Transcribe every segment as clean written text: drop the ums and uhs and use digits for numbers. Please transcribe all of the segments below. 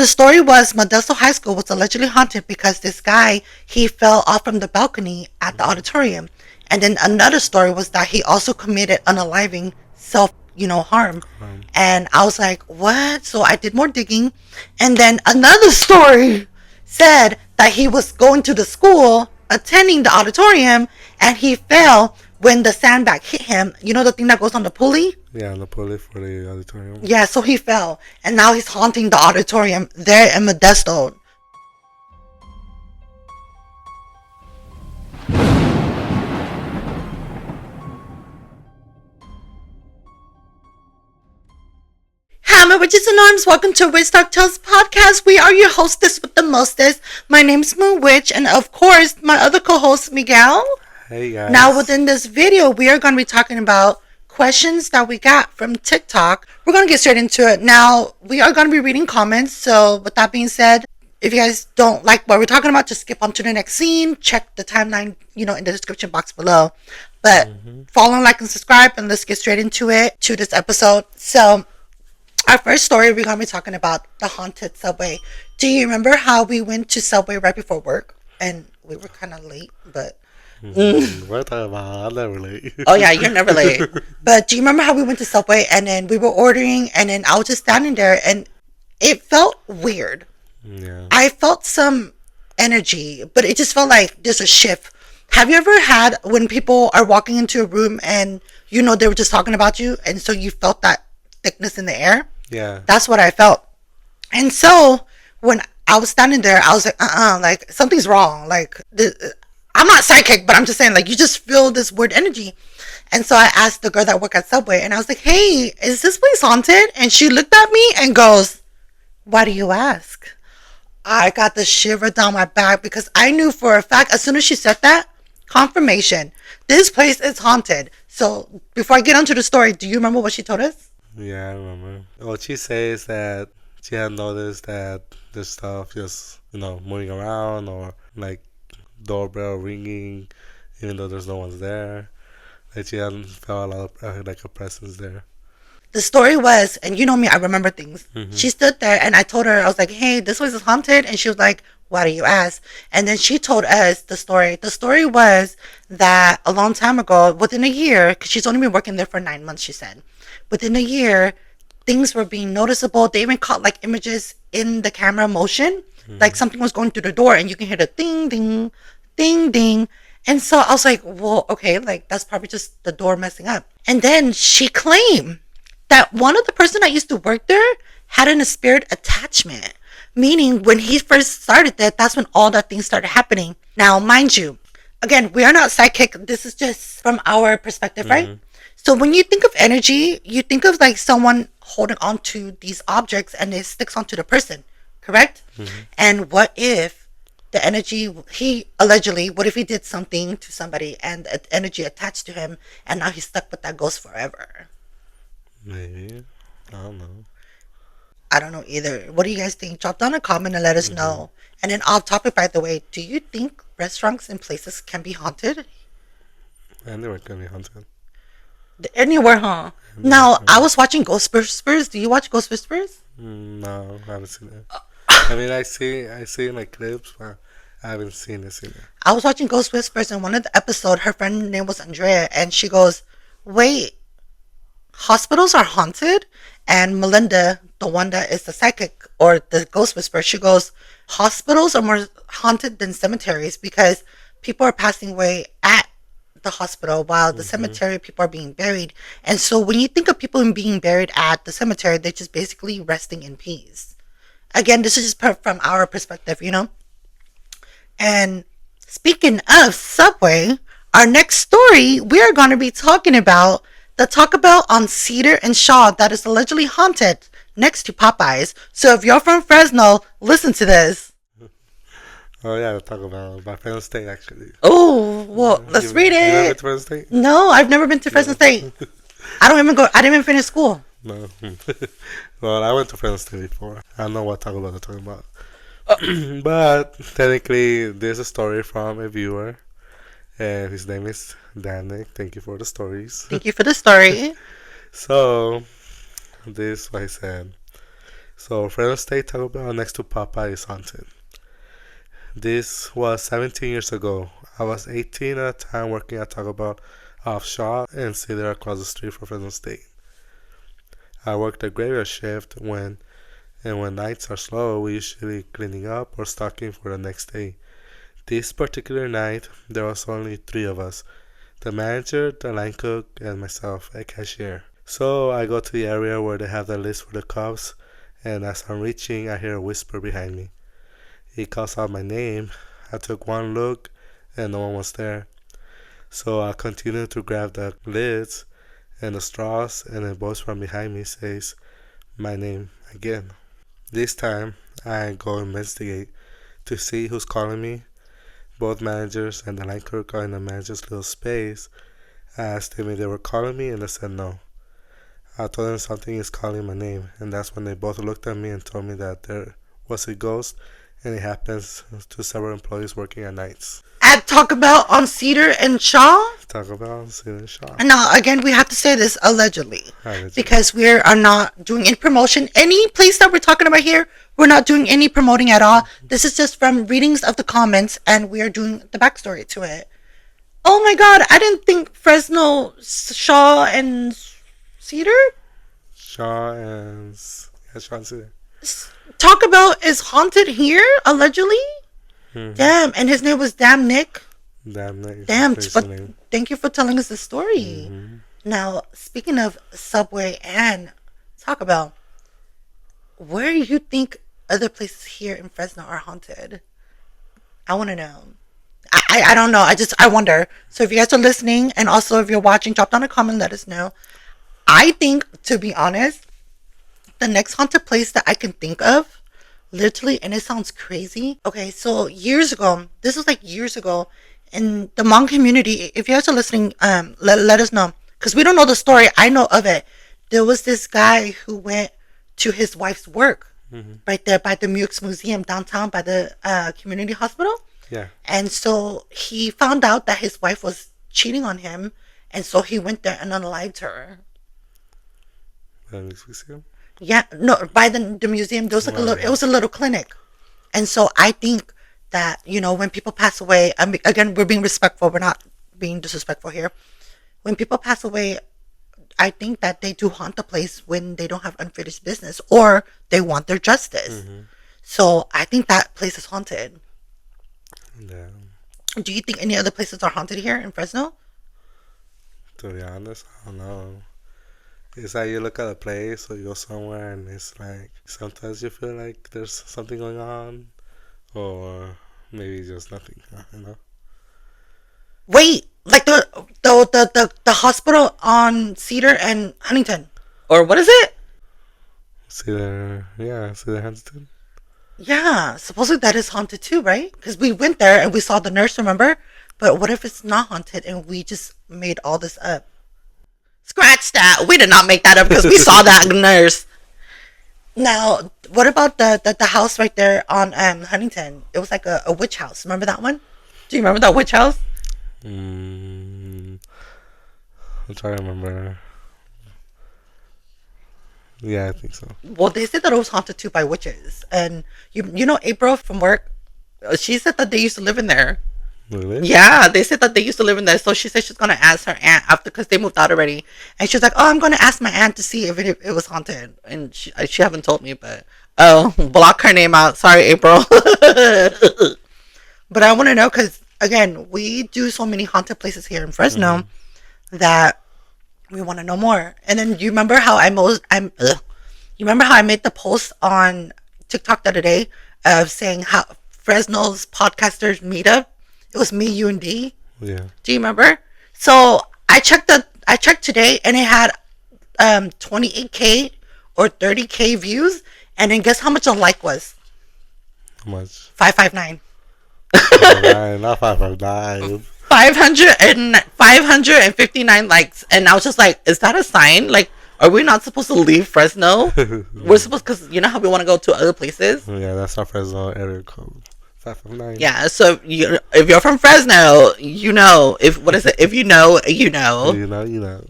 The story was Modesto High School was allegedly haunted because this guy, he fell off from the balcony at the auditorium. And then another story was that he also committed unaliving self, harm. And I was like, what? So I did more digging. And then another story said that he was going to the school, attending the auditorium, and he fell when the sandbag hit him. You know the thing that goes on the pulley? Yeah, the pulley for the auditorium. Yeah, so he fell. And now he's haunting the auditorium there in Modesto. Hi, witches and norms. Welcome to WitchDarkTales podcast. We are your hostess with the mostest. My name's Moon Witch, and of course, my other co-host Miguel. Hey guys. Now, within this video, we are going to be talking about questions that we got from TikTok. We're going to get straight into it. Now, we are going to be reading comments. So, with that being said, if you guys don't like what we're talking about, just skip on to the next scene. Check the timeline, in the description box below. But follow, like, and subscribe, and let's get straight into it, to this episode. So, our first story, we're going to be talking about the haunted subway. Do you remember how we went to Subway right before work? And we were kind of late, but... We're talking about I'm never late. Oh, yeah, you're never late. But do you remember how we went to Subway and then we were ordering and then I was just standing there and it felt weird. Yeah. I felt some energy, but it just felt like there's a shift. Have you ever had when people are walking into a room and they were just talking about you and so you felt that thickness in the air? Yeah. That's what I felt. And so when I was standing there, I was like, like something's wrong. Like, I'm not psychic, but I'm just saying, like, you just feel this weird energy. And so I asked the girl that worked at Subway, and I was like, hey, is this place haunted? And she looked at me and goes, why do you ask? I got the shiver down my back because I knew for a fact, as soon as she said that, confirmation, this place is haunted. So before I get onto the story, do you remember what she told us? Yeah, I remember. What she says that she had noticed that there's stuff just, moving around or like doorbell ringing, even though there's no one's there. That she hadn't felt a lot of like a presence there. The story was, and you know me, I remember things. She stood there and I told her, I was like, hey, this place is haunted. And she was like, why do you ask? And then she told us the story. The story was that a long time ago, within a year, because she's only been working there for 9 months, she said. Within a year, things were being noticeable. They even caught like images in the camera motion. Like something was going through the door and you can hear the ding, ding, ding, ding. And so I was like, well, okay, like that's probably just the door messing up. And then she claimed that one of the person that used to work there had a spirit attachment. Meaning when he first started that, that's when all that things started happening. Now, mind you, again, we are not psychic. This is just from our perspective, right? So when you think of energy, you think of like someone holding on to these objects and it sticks onto the person, correct? And what if the energy, he allegedly, what if he did something to somebody and the energy attached to him and now he's stuck with that ghost forever? Maybe. I don't know. I don't know either. What do you guys think? Drop down a comment and let us know. And then off topic, by the way, do you think restaurants and places can be haunted? Anywhere can be haunted. Anywhere, huh? Now, I was watching Ghost Whispers. Do you watch Ghost Whispers? No, I haven't seen it. I mean, I see like clips, but I haven't seen it. I was watching Ghost Whispers, and one of the episode, her friend name was Andrea, and she goes, wait, hospitals are haunted? And Melinda, the one that is the psychic or the ghost whisperer, she goes, hospitals are more haunted than cemeteries because people are passing away at the hospital while the cemetery people are being buried. And so when you think of people being buried at the cemetery, they're just basically resting in peace. Again, this is just from our perspective, And speaking of Subway, our next story, we are going to be talking about the Taco Bell on Cedar and Shaw that is allegedly haunted next to Popeyes. So if you're from Fresno, listen to this. Oh yeah, Taco Bell by Fresno State actually. Oh, well, let's read it. You never been to Fresno State? No, I've never been to Fresno State. I didn't even finish school. No. Well, I went to Fresno State before. I know what Taco Bell they're talking about. But technically, there's a story from a viewer. And his name is Danik. Thank you for the stories. Thank you for the story. So, this is what he said. So Fresno State Taco Bell next to Popeye is haunted. This was 17 years ago. I was 18 at the time working at Taco Bell off Shaw and Cedar across the street from Fresno State. I worked a graveyard shift when nights are slow, we usually cleaning up or stocking for the next day. This particular night, there was only three of us: the manager, the line cook, and myself, a cashier. So I go to the area where they have the list for the cups, and as I'm reaching, I hear a whisper behind me. He calls out my name. I took one look, and no one was there. So I continued to grab the lids and the straws, and a voice from behind me says my name again. This time, I go investigate to see who's calling me. Both managers and the line clerk are in the manager's little space. I asked them if they were calling me, and they said no. I told them something is calling my name, and that's when they both looked at me and told me that there was a ghost, and it happens to several employees working at nights. At Taco Bell on Cedar and Shaw? Taco Bell, Cedar and Shaw. And now, again, we have to say this allegedly. Allegedly. Because we are not doing any promotion. Any place that we're talking about here, we're not doing any promoting at all. This is just from readings of the comments, and we are doing the backstory to it. Oh my god, I didn't think Fresno, Shaw, and Cedar? Shaw and Cedar. Taco Bell is haunted here, allegedly? Mm-hmm. Damn, and his name was Damn Nick. Damn Nick. Damn, but thank you for telling us the story. Mm-hmm. Now, speaking of Subway and Taco Bell, where do you think other places here in Fresno are haunted? I want to know. I don't know. I wonder. So if you guys are listening, and also if you're watching, drop down a comment, let us know. I think, to be honest, the next haunted place that I can think of, literally, and it sounds crazy. Okay, so years ago, this was like years ago, in the Hmong community, if you guys are listening, let us know. Because we don't know the story, I know of it. There was this guy who went to his wife's work, right there by the Mux Museum downtown by the community hospital. Yeah. And so he found out that his wife was cheating on him, and so he went there and unalived her. Museum? Yeah, no, by the museum, there was like it was a little clinic. And so I think that, when people pass away, I mean, again, we're being respectful, we're not being disrespectful here. When people pass away, I think that they do haunt the place when they don't have unfinished business or they want their justice. Mm-hmm. So I think that place is haunted. Yeah. Do you think any other places are haunted here in Fresno? To be honest, I don't know. It's like you look at a place or you go somewhere and it's like sometimes you feel like there's something going on, or maybe just nothing, Wait, like the hospital on Cedar and Huntington, or what is it? Cedar Huntington. Yeah, supposedly that is haunted too, right? Because we went there and we saw the nurse, remember? But what if it's not haunted and we just made all this up? Scratch that. We did not make that up because we saw that nurse. Now, what about the house right there on Huntington? It was like a witch house. Remember that one? Do you remember that witch house? I'm trying to remember. Yeah, I think so. Well, they said that it was haunted too by witches. And you know April from work? She said that they used to live in there. Really? Yeah, they said that they used to live in there. So she said she's going to ask her aunt after, because they moved out already. And she's like, oh, I'm going to ask my aunt to see if it was haunted. And she haven't told me, but block her name out. Sorry, April. But I want to know because, again, we do so many haunted places here in Fresno that we want to know more. And then you remember how I made the post on TikTok the other day of saying how Fresno's podcasters meetup. It was me, you, and D. Yeah. Do you remember? So I checked today, and it had 28K or 30K views. And then guess how much a like was? How much? 559. Not 559. 559 likes, and I was just like, is that a sign? Like, are we not supposed to leave Fresno? We're supposed, because you know how we want to go to other places. Yeah, that's our Fresno area code. 559. Yeah, so if you're from Fresno, you know. If you know, you know. You know.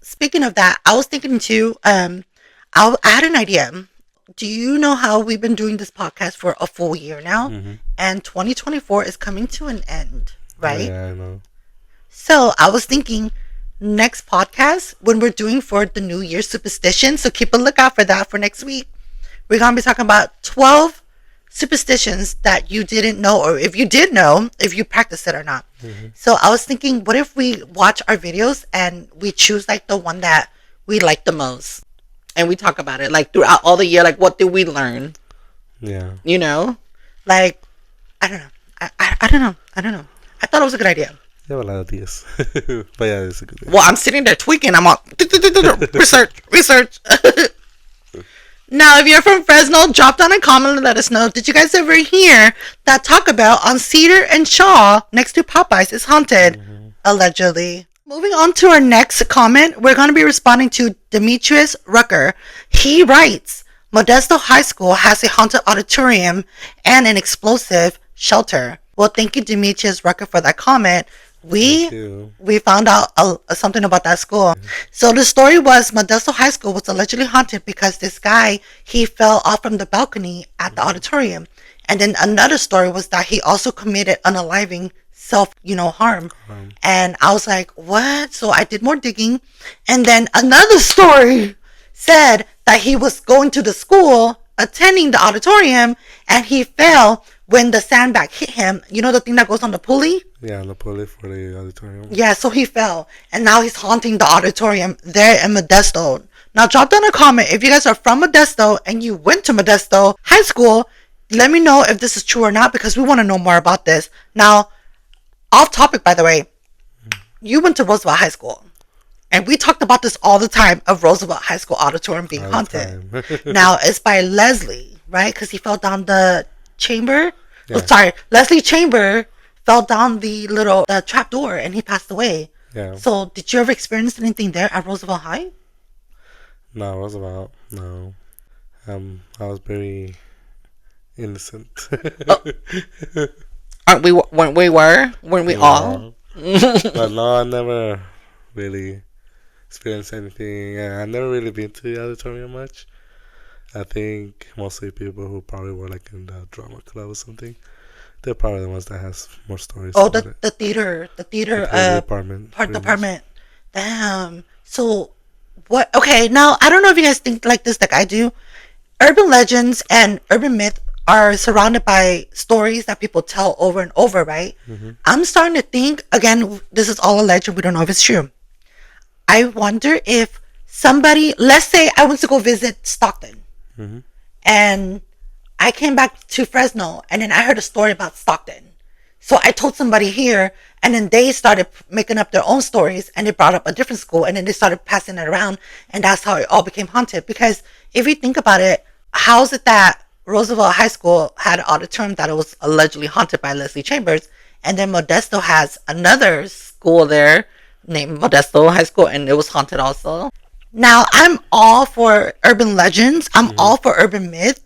Speaking of that, I was thinking too. I had an idea. do you know how we've been doing this podcast for a full year now? Mm-hmm. And 2024 is coming to an end, Oh right? yeah, I know. So I was thinking next podcast when we're doing for the New Year superstition. So keep a lookout for that for next week. We're gonna be talking about 12 superstitions that you didn't know, or if you did know, if you practice it or not. Mm-hmm. So I was thinking, what if we watch our videos and we choose like the one that we like the most, and we talk about it like throughout all the year, like what did we learn? Yeah. You know, like I don't know. I don't know. I don't know. I thought it was a good idea. You have a lot of ideas. But yeah, it's a good idea. Well, I'm sitting there tweaking. I'm all research. Now, if you're from Fresno, drop down a comment and let us know. Did you guys ever hear that Taco Bell on Cedar and Shaw next to Popeyes is haunted? Mm-hmm. Allegedly. Moving on to our next comment, we're going to be responding to Demetrius Rucker. He writes, Modesto High School has a haunted auditorium and an explosive shelter. Well, thank you, Demetrius Rucker, for that comment. We found out something about that school. So the story was Modesto High School was allegedly haunted because this guy, he fell off from the balcony at the auditorium. And then another story was that he also committed unaliving self, harm. And I was like, what? So I did more digging. And then another story said that he was going to the school, attending the auditorium, and he fell when the sandbag hit him. You know the thing that goes on the pulley? Yeah, the pulley for the auditorium. Yeah, so he fell. And now he's haunting the auditorium there in Modesto. Now drop down a comment if you guys are from Modesto and you went to Modesto High School. Let me know if this is true or not, because we want to know more about this. Now, off topic, by the way, you went to Roosevelt High School. And we talked about this all the time, of Roosevelt High School auditorium being haunted. Now, it's by Leslie, right? Because he fell down the chamber. Yeah. Oh, sorry. Leslie Chamber fell down the trap door and he passed away. Yeah. So, did you ever experience anything there at Roosevelt High? No, Roosevelt, no. I was very innocent. Aren't we? When we were? Weren't we all? But no, I never really experienced anything. I've never really been to the auditorium much. I think mostly people who probably were like in the drama club or something. They're probably the ones that has more stories. Oh, the theater department. Department. Damn. So, what? Okay, now I don't know if you guys think like this, like I do. Urban legends and urban myth are surrounded by stories that people tell over and over, right? Mm-hmm. I'm starting to think, again, this is all a legend. We don't know if it's true. I wonder if somebody, let's say I went to go visit Stockton, mm-hmm. and I came back to Fresno, and then I heard a story about Stockton. So I told somebody here, and then they started making up their own stories, and they brought up a different school, and then they started passing it around, and that's how it all became haunted. Because if you think about it, how is it that Roosevelt High School had an auditorium that it was allegedly haunted by Leslie Chambers, and then Modesto has another school there named Modesto High School, and it was haunted also? Now, I'm all for urban legends. I'm all for urban myth.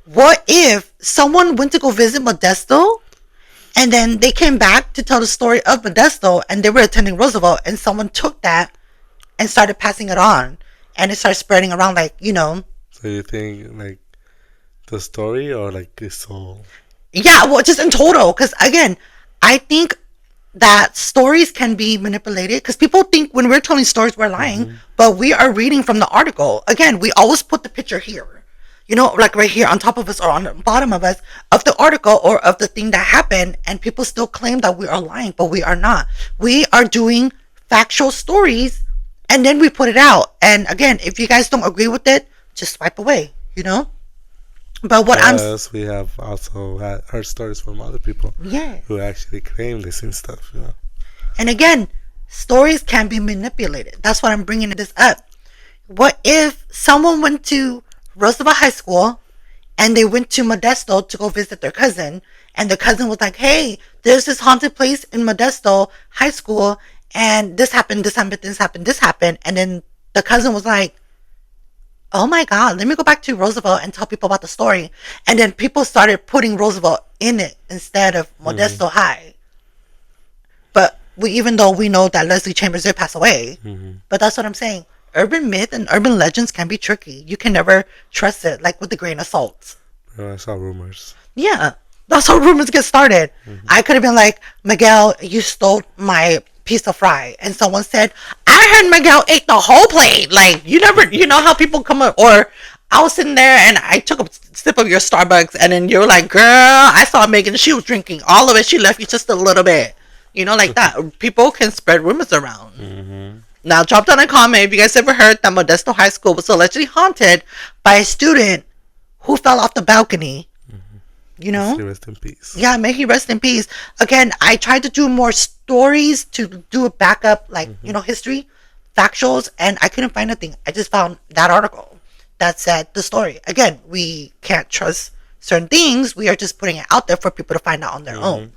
What if someone went to go visit Modesto, and then they came back to tell the story of Modesto, and they were attending Roosevelt, and someone took that and started passing it on, and it started spreading around, like, So you think, like, the story or, like, this whole... Yeah, well, just in total, because, again, I think that stories can be manipulated, because people think when we're telling stories, we're lying, but we are reading from the article. Again, we always put the picture here. Like right here on top of us or on the bottom of us, of the article or of the thing that happened, and people still claim that we are lying, but we are not. We are doing factual stories, and then we put it out. And again, if you guys don't agree with it, just swipe away, But what we have also heard stories from other people who actually claim this and stuff, And again, stories can be manipulated. That's why I'm bringing this up. What if someone went to Roosevelt High School and they went to Modesto to go visit their cousin, and the cousin was like, hey, there's this haunted place in Modesto High School, and this happened, and then the cousin was like, oh my god, let me go back to Roosevelt and tell people about the story. And then people started putting Roosevelt in it instead of Modesto High. But even though we know that Leslie Chambers did pass away, but that's what I'm saying. urban myth and urban legends can be tricky. You can never trust it, like with a grain of salt. I saw rumors. Yeah, that's how rumors get started. I could have been like, Miguel, you stole my piece of fry, and someone said, I heard Miguel ate the whole plate. Like, you know how people come up, or I was sitting there and I took a sip of your Starbucks, and then you're like, girl, I saw Megan, she was drinking all of it. She left you just a little bit. Like that. People can spread rumors around. Now, drop down a comment if you guys ever heard that Modesto High School was allegedly haunted by a student who fell off the balcony. Rest in peace. Yeah, may he rest in peace. Again, I tried to do more stories to do a backup, like, history, factuals, and I couldn't find anything. I just found that article that said the story. Again, we can't trust certain things. We are just putting it out there for people to find out on their own.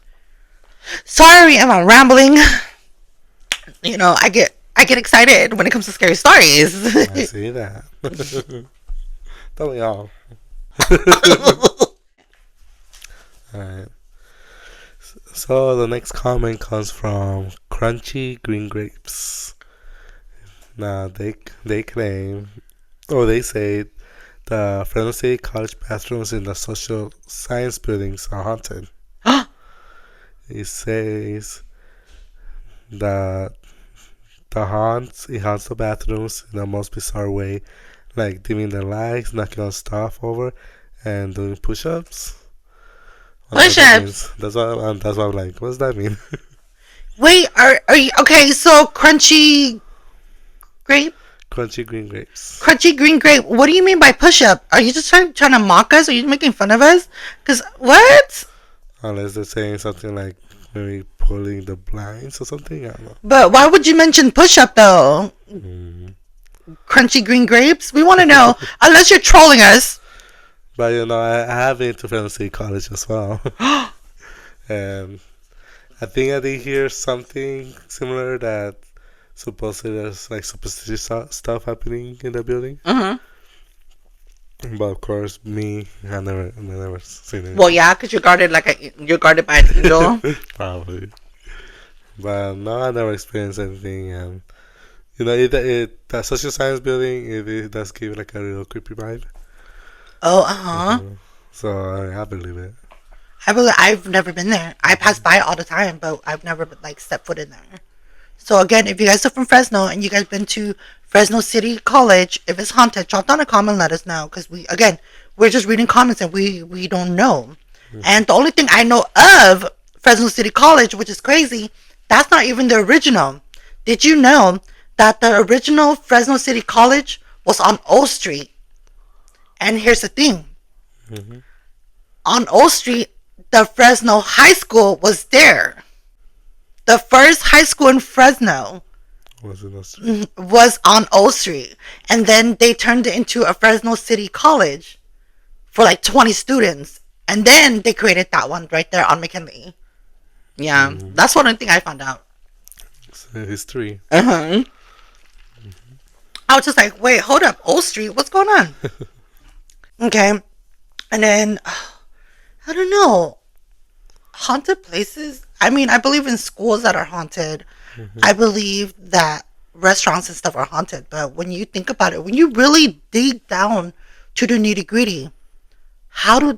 Sorry, I'm rambling. I get excited when it comes to scary stories. I see that. Don't we all? Alright. So the next comment comes from Crunchy Green Grapes. Now they claim, or they say, the Fresno State College bathrooms in the social science buildings are haunted. It says that it haunts the bathrooms in the most bizarre way, like dimming the lights, knocking on stuff over, and doing push-ups. Push-ups. That's why I'm like, what does that mean? Wait, are you okay? So crunchy grape, Crunchy Green Grapes. crunchy green grape. What do you mean by push-up? Are you just trying to mock us? Are you making fun of us? Cause what? Unless they're saying something like maybe pulling the blinds or something. I don't know. But why would you mention push-up though? Crunchy green grapes. We want to know. Unless you're trolling us. But I have been to Fresno State College as well. And I think I did hear something similar that supposedly there's like superstitious stuff happening in the building. But of course, I never seen it. Well, yeah, because you're guarded by an angel. Probably. But no, I never experienced anything. And that social science building, it does give like a real creepy vibe. Oh, So I believe it. I've never been there. I pass by it all the time, but I've never stepped foot in there. So again, if you guys are from Fresno and you guys been to Fresno City College, if it's haunted, drop down a comment and let us know. Because we're just reading comments and we don't know. And the only thing I know of Fresno City College, which is crazy, that's not even the original. Did you know that the original Fresno City College was on O Street? And here's the thing. On O Street, the Fresno High School was there. The first high school in Fresno was on O Street. And then they turned it into a Fresno City College for like 20 students. And then they created that one right there on McKinley. Yeah, that's one thing I found out. It's history. I was just like, wait, hold up. O Street, what's going on? Okay. And then, I don't know. Haunted places? I mean, I believe in schools that are haunted. I believe that restaurants and stuff are haunted. But when you think about it, when you really dig down to the nitty gritty, how do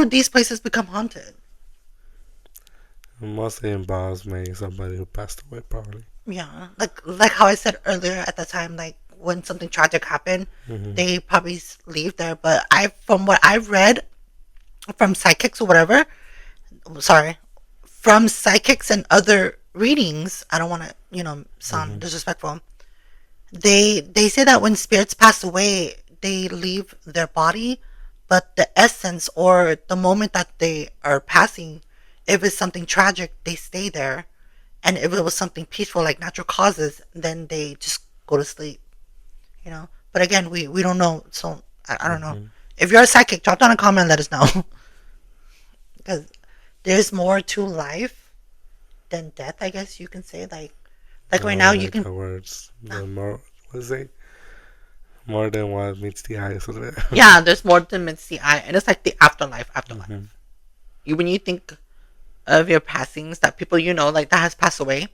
these places become haunted? Mostly involves maybe somebody who passed away, probably. Yeah, like how I said earlier at the time, like when something tragic happened, they probably leave there. But from what I've read from psychics or whatever, from psychics and other readings, I don't want to, sound disrespectful. They say that when spirits pass away, they leave their body, but the essence or the moment that they are passing, if it's something tragic, they stay there. And if it was something peaceful, like natural causes, then they just go to sleep. But again, we don't know, so I don't know. If you're a psychic, drop down a comment and let us know. Because there's more to life than death, I guess you can say. Like right now, you can. The words, the more, what is it? More than what meets the eye, or something. Yeah, there's more than meets the eye, and it's like the afterlife. When you think of your passings, that people like that has passed away,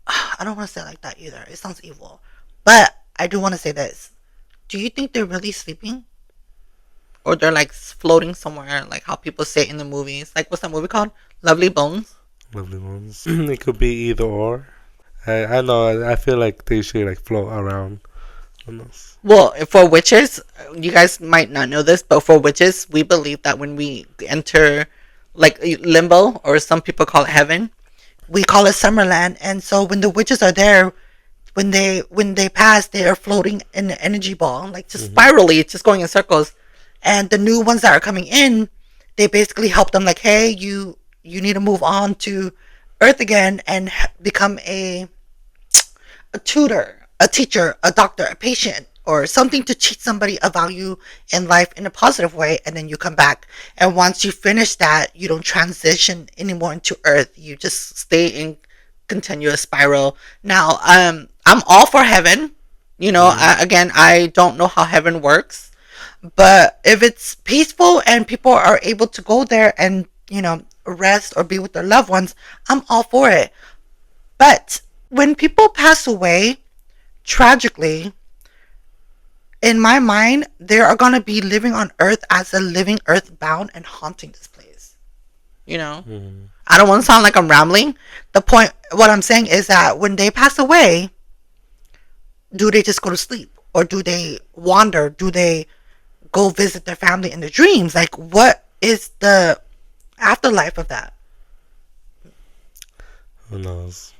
I don't want to say it like that either. It sounds evil. But I do want to say this. Do you think they're really sleeping? Or they're like floating somewhere, like how people say in the movies? Like, what's that movie called? Lovely Bones? Lovely ones. It could be either or. I know. I feel like they should like float around. Who knows? Well, for witches, you guys might not know this, but for witches, we believe that when we enter like limbo, or some people call it heaven, we call it Summerland. And so when the witches are there, when they pass, they are floating in an energy ball, like just spirally, just going in circles. And the new ones that are coming in, they basically help them, like, hey, you need to move on to Earth again and become a tutor, a teacher, a doctor, a patient, or something to teach somebody a value in life in a positive way, and then you come back. And once you finish that, you don't transition anymore into Earth. You just stay in continuous spiral. Now, I'm all for heaven. Again, I don't know how heaven works, but if it's peaceful and people are able to go there and rest or be with their loved ones, I'm all for it. But when people pass away tragically, in my mind, they are going to be living on Earth as a living earthbound and haunting this place. I don't want to sound like I'm rambling. What I'm saying is that when they pass away, do they just go to sleep? Or do they wander? Do they go visit their family in their dreams? Like, what is the afterlife of that? Who knows?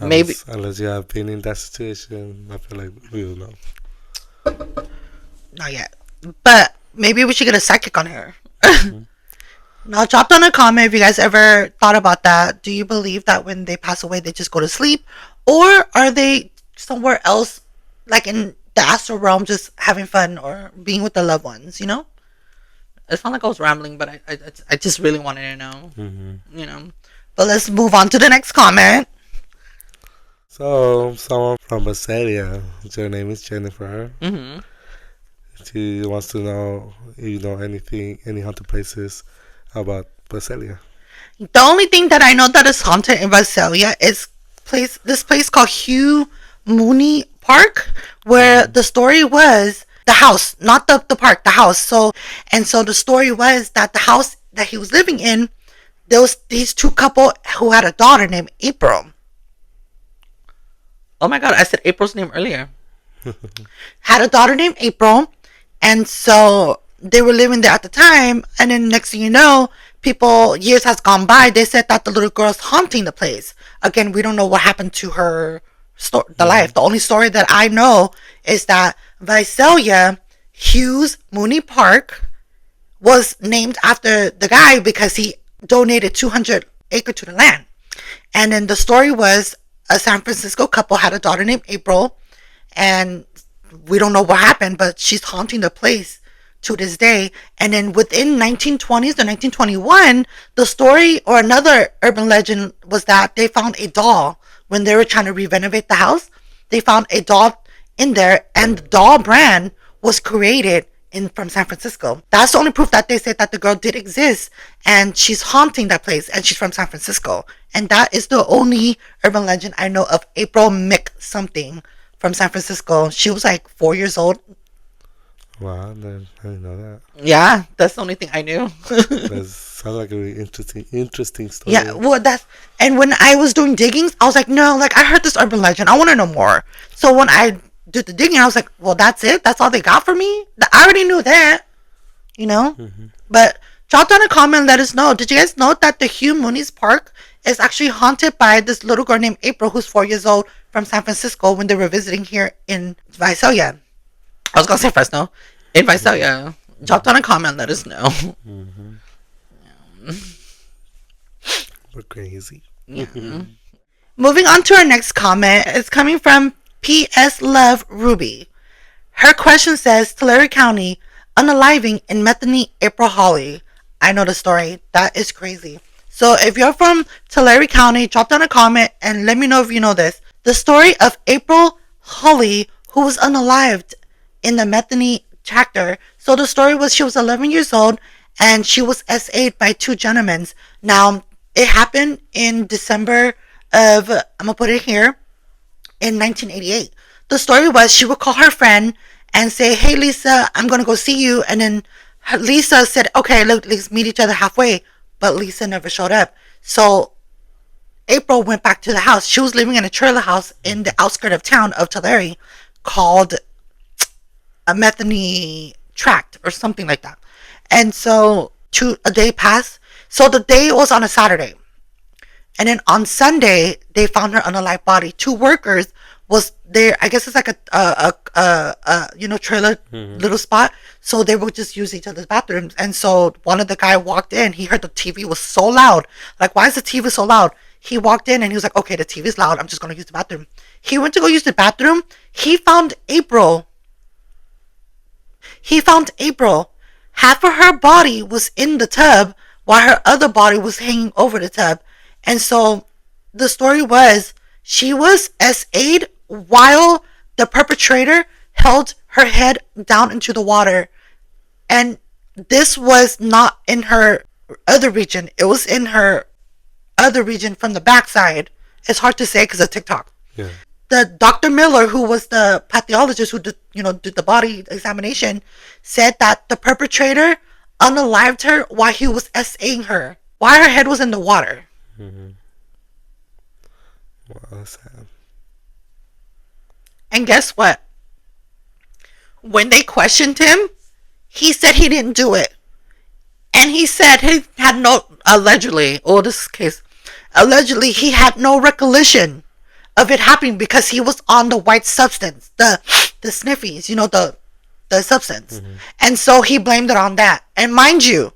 Maybe. Unless you have been in that situation, I feel like we will know. Not yet. But maybe we should get a psychic on here. Now, drop down a comment if you guys ever thought about that. Do you believe that when they pass away, they just go to sleep? Or are they somewhere else, like in the astral realm, just having fun or being with their loved ones, It's not like I was rambling, but I just really wanted to know, But let's move on to the next comment. So, someone from Australia, her name is Jennifer. She wants to know if you know any haunted places about Visalia. The only thing that I know that is haunted in Visalia is this place called Hugh Mooney Park, where the story was the house, not the park, the house. So the story was that the house that he was living in, there was these two couple who had a daughter named April. Oh my God, I said April's name earlier. Had a daughter named April, and so they were living there at the time. And then next thing you know, years has gone by. They said that the little girl's haunting the place. Again, we don't know what happened to her life. The only story that I know is that Visalia Hughes Mooney Park was named after the guy because he donated 200 acres to the land. And then the story was a San Francisco couple had a daughter named April, and we don't know what happened, but she's haunting the place to this day. And then within 1920s to 1921, the story or another urban legend was that they found a doll when they were trying to renovate the house. They found a doll in there, and the doll brand was created from San Francisco. That's the only proof that they said that the girl did exist, and she's haunting that place, and she's from San Francisco. And that is the only urban legend I know of April Mick something from San Francisco. She was like 4 years old. Wow, I didn't know that. Yeah, that's the only thing I knew. That sounds like a really interesting story. Yeah, well, and when I was doing diggings, I was like, no, like I heard this urban legend, I want to know more. So when I did the digging, I was like, well, that's it? That's all they got for me? I already knew that, But drop down a comment and let us know. Did you guys know that the Hugh Mooney's Park is actually haunted by this little girl named April, who's 4 years old, from San Francisco, when they were visiting here in Visalia? I was going to say Fresno. In Visalia. Drop down a comment and let us know. We're crazy. Yeah. Moving on to our next comment. It's coming from P.S. Love Ruby. Her question says, Tulare County, unaliving in Metheny April Holly. I know the story. That is crazy. So if you're from Tulare County, drop down a comment and let me know if you know this. The story of April Holly, who was unalived in the Metheny tractor. So the story was she was 11 years old and she was SA'd by two gentlemen. Now, it happened in December of, I'm going to put it here, in 1988. The story was she would call her friend and say, hey, Lisa, I'm going to go see you. And then Lisa said, okay, let's meet each other halfway. But Lisa never showed up. So April went back to the house. She was living in a trailer house in the outskirts of town of Tulare called a Metheny Tract or something like that. And so a day passed. So the day was on a Saturday. And then on Sunday, they found her unalive body. Two workers was there. I guess it's like a trailer little spot. So they would just use each other's bathrooms. And so one of the guy walked in. He heard the TV was so loud. Like, why is the TV so loud? He walked in and he was like, okay, the TV's loud. I'm just going to use the bathroom. He went to go use the bathroom. He found April. Half of her body was in the tub while her other body was hanging over the tub. And so the story was she was SA'd while the perpetrator held her head down into the water. And this was not in her other region. It was in her other region from the backside. It's hard to say because of TikTok. Yeah. The Dr. Miller, who was the pathologist who did the body examination, said that the perpetrator unalived her while he was SA'ing her, while her head was in the water. Mm-hmm. Wow, that's sad. And guess what? When they questioned him, he said he didn't do it. And he said he had allegedly he had no recollection of it happening because he was on the white substance, the sniffies, the substance. Mm-hmm. And so he blamed it on that. And mind you,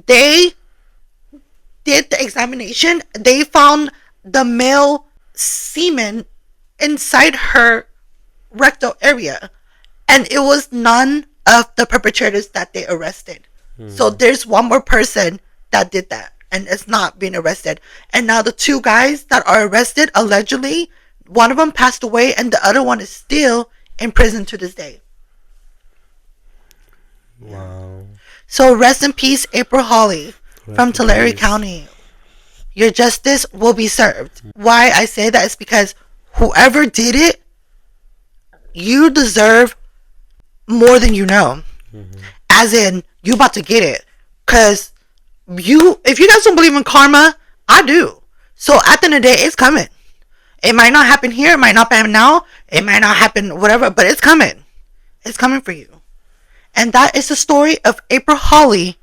they did the examination. They found the male semen inside her rectal area. And it was none of the perpetrators that they arrested. Mm-hmm. So there's one more person that did that. And it's not being arrested. And now the two guys that are arrested, allegedly, one of them passed away and the other one is still in prison to this day. Wow. So rest in peace, April Hawley from Tulare County. Your justice will be served. Why I say that is because whoever did it, you deserve more than you know. Mm-hmm. As in, you about to get it. Because if you guys don't believe in karma, I do. So at the end of the day, it's coming. It might not happen here. It might not happen now. It might not happen whatever, but it's coming. It's coming for you. And that is the story of April Hawley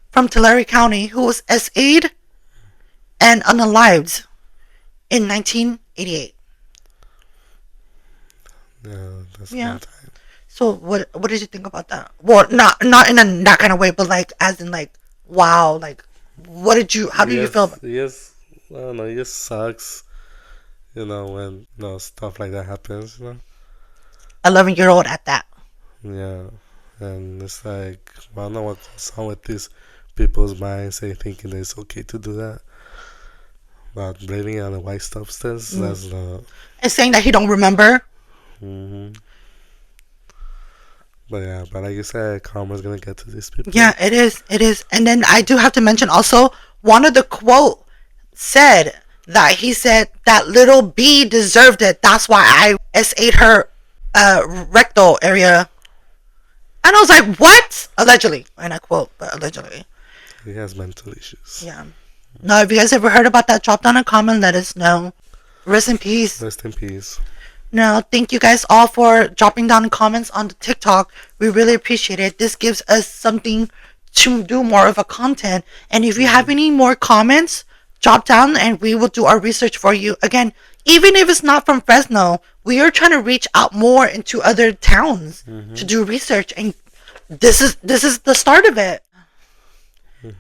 from Tulare County, who was SA'd and unalived in 1988. That's a long time. So what did you think about that? Well, not in that kind of way, but like as in like, wow, like how did you feel about it? Yes, I don't know, it just sucks, when stuff like that happens, 11-year-old at that. Yeah, and it's like, I don't know what goes on with these people's minds, they thinking that it's okay to do that. But blaming it on a white substance, that's not... And saying that he don't remember. Mm-hmm. But like you said, karma's gonna get to these people. Yeah, it is. And then I do have to mention also, one of the quote said that he said that little B deserved it. That's why I SA'd her rectal area. And I was like, what? Allegedly. And I quote, but allegedly. He has mental issues. Yeah. Now, if you guys ever heard about that, drop down a comment, let us know. Rest in peace. Rest in peace. Now, thank you guys all for dropping down comments on the TikTok. We really appreciate it. This gives us something to do more of a content. And if you have any more comments, drop down and we will do our research for you. Again, even if it's not from Fresno, we are trying to reach out more into other towns to do research. And this is the start of it.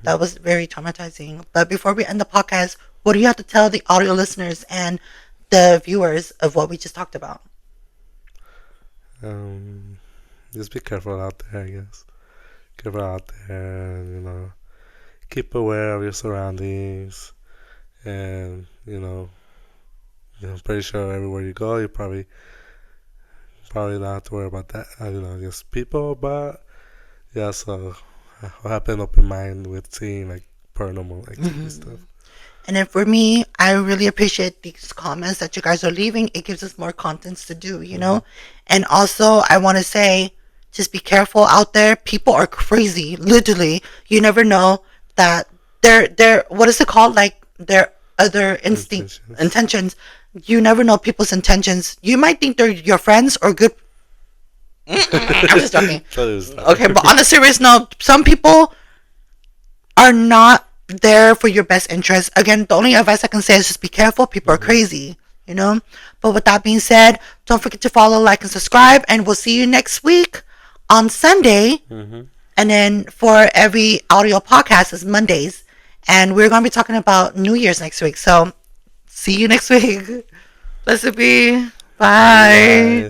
That was very traumatizing. But before we end the podcast, what do you have to tell the audio listeners and the viewers of what we just talked about? Just be careful out there, I guess. Careful out there, and, keep aware of your surroundings. And, I'm pretty sure everywhere you go, you probably not have to worry about that. Just people, but so have an open mind with seeing like paranormal activity stuff. And then for me, I really appreciate these comments that you guys are leaving. It gives us more contents to do, you know? And also, I want to say, just be careful out there. People are crazy, literally. You never know that they're what is it called? Like their other intentions. You never know people's intentions. You might think they're your friends or good. I'm just joking. Okay, but on a serious note, some people are not there for your best interest. Again, the only advice I can say is just be careful. People are crazy, you know? But with that being said, don't forget to follow, like, and subscribe. And we'll see you next week on Sunday. And then for every audio podcast is Mondays. And we're going to be talking about New Year's next week. So see you next week. Blessed be. Bye.